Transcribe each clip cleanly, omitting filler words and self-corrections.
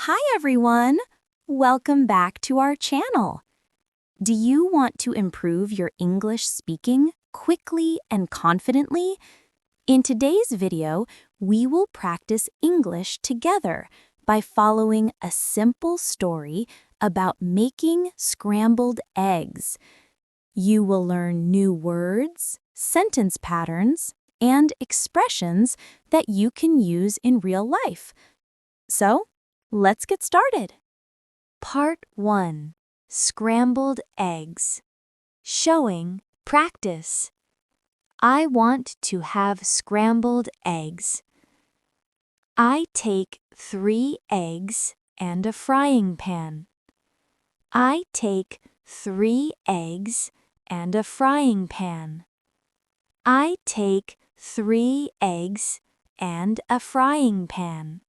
Hi everyone! Welcome back to our channel. Do you want to improve your English speaking quickly and confidently? In today's video, we will practice English together by following a simple story about making scrambled eggs. You will learn new words, sentence patterns, and expressions that you can use in real life. So, let's get started. Part 1. Scrambled eggs. Showing practice. I want to have scrambled eggs. I take 3 eggs and a frying pan. I take 3 eggs and a frying pan. I take 3 eggs and a frying pan.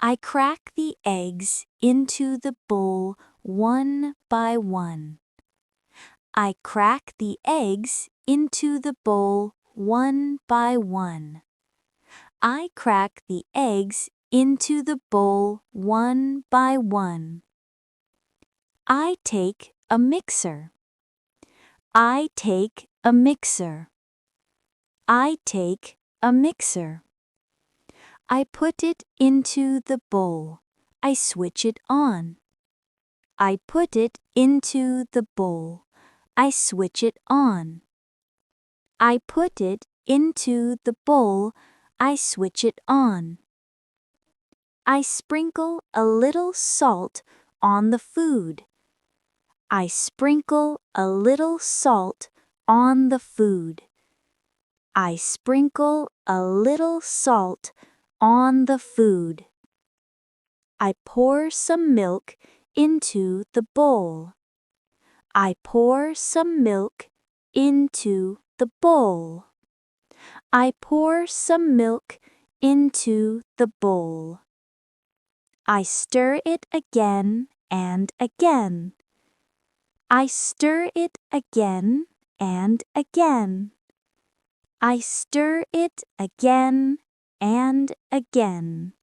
I crack the eggs into the bowl one by one. I crack the eggs into the bowl one by one. I crack the eggs into the bowl one by one. I take a mixer. I take a mixer. I take a mixer. I put it into the bowl. I switch it on. I put it into the bowl. I switch it on. I put it into the bowl. I switch it on. I sprinkle a little salt on the food. I sprinkle a little salt on the food. I sprinkle a little salt on the food. I pour some milk into the bowl. I pour some milk into the bowl. I pour some milk into the bowl. I stir it again and again. I stir it again and again. I stir it again and again.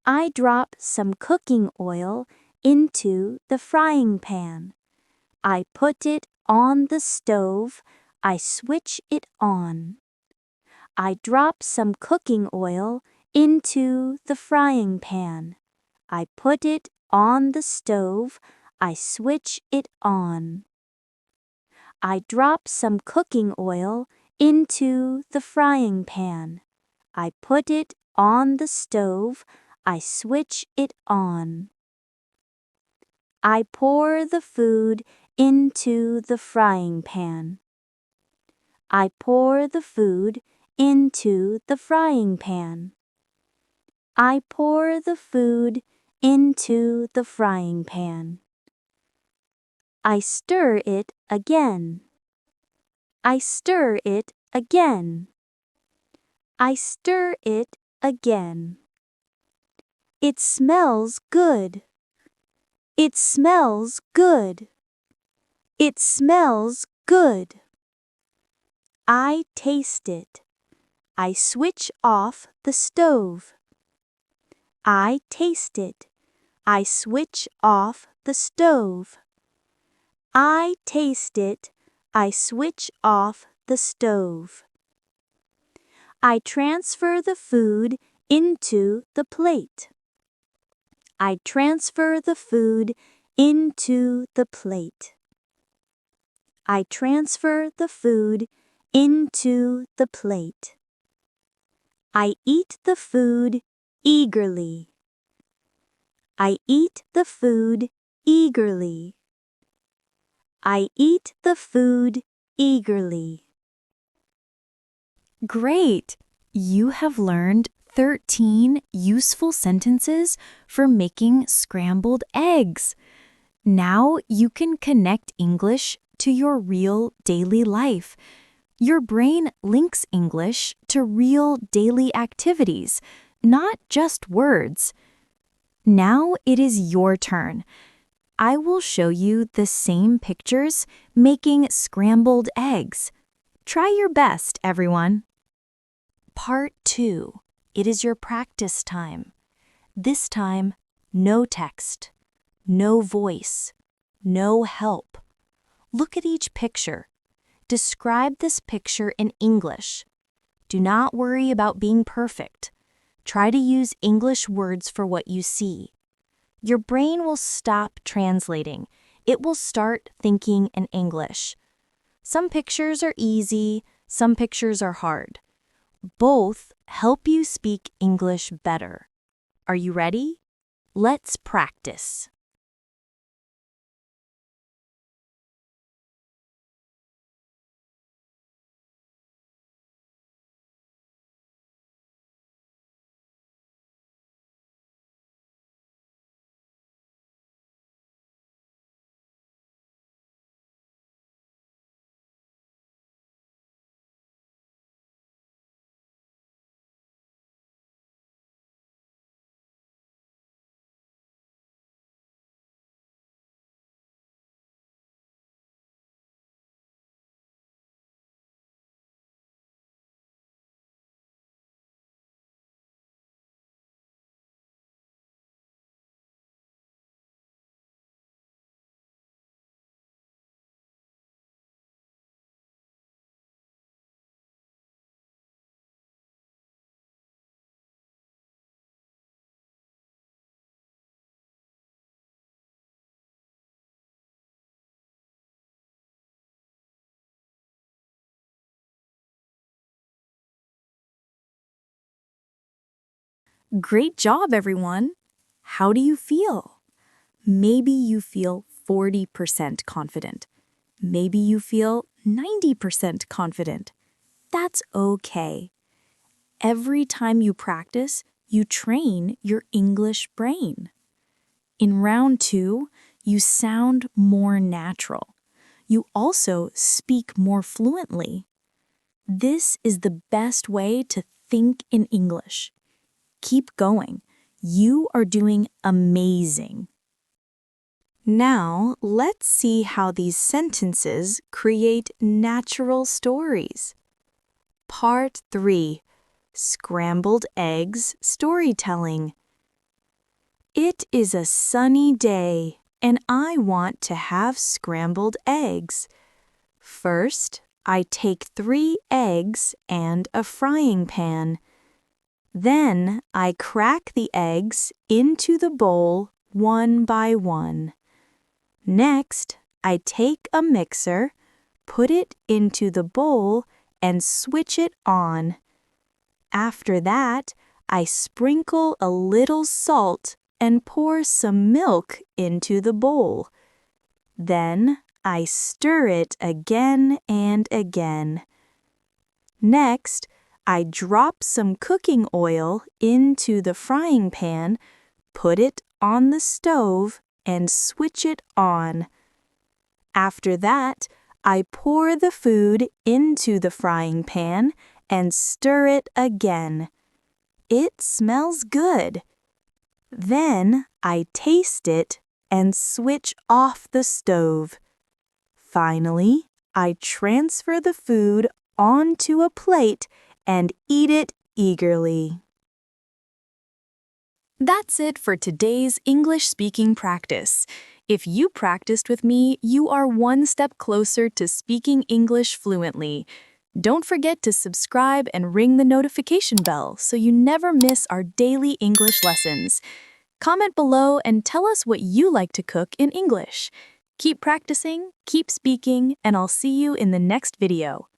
I drop some cooking oil into the frying pan. I put it on the stove. I switch it on. I drop some cooking oil into the frying pan. I put it on the stove. I switch it on. I drop some cooking oil into the frying pan. I put it on the stove. I switch it on. I pour the food into the frying pan. I pour the food into the frying pan. I pour the food into the frying pan. I stir it again. I stir it again. I stir it again. It smells good. It smells good. It smells good. I taste it. I switch off the stove. I taste it. I switch off the stove. I taste it. I switch off the stove. I transfer the food into the plate. I transfer the food into the plate. I transfer the food into the plate. I eat the food eagerly. I eat the food eagerly. I eat the food eagerly. Great! You have learned 13 useful sentences for making scrambled eggs. Now you can connect English to your real daily life. Your brain links English to real daily activities, not just words. Now it is your turn. I will show you the same pictures making scrambled eggs. Try your best, everyone. Part 2. It is your practice time. This time, no text, no voice, no help. Look at each picture. Describe this picture in English. Do not worry about being perfect. Try to use English words for what you see. Your brain will stop translating. It will start thinking in English. Some pictures are easy, some pictures are hard. Both help you speak English better. Are you ready? Let's practice. Great job, everyone! How do you feel? Maybe you feel 40% confident. Maybe you feel 90% confident. That's okay. Every time you practice, you train your English brain. In round 2, you sound more natural. You also speak more fluently. This is the best way to think in English. Keep going. You are doing amazing. Now, let's see how these sentences create natural stories. Part 3. Scrambled eggs storytelling. It is a sunny day, and I want to have scrambled eggs. First, I take 3 eggs and a frying pan. Then I crack the eggs into the bowl one by one. Next, I take a mixer, put it into the bowl, and switch it on. After that, I sprinkle a little salt and pour some milk into the bowl. Then I stir it again and again. Next, I drop some cooking oil into the frying pan, put it on the stove, and switch it on. After that, I pour the food into the frying pan and stir it again. It smells good. Then I taste it and switch off the stove. Finally, I transfer the food onto a plate and eat it eagerly. That's it for today's English speaking practice. If you practiced with me, you are one step closer to speaking English fluently. Don't forget to subscribe and ring the notification bell so you never miss our daily English lessons. Comment below and tell us what you like to cook in English. Keep practicing, keep speaking, and I'll see you in the next video.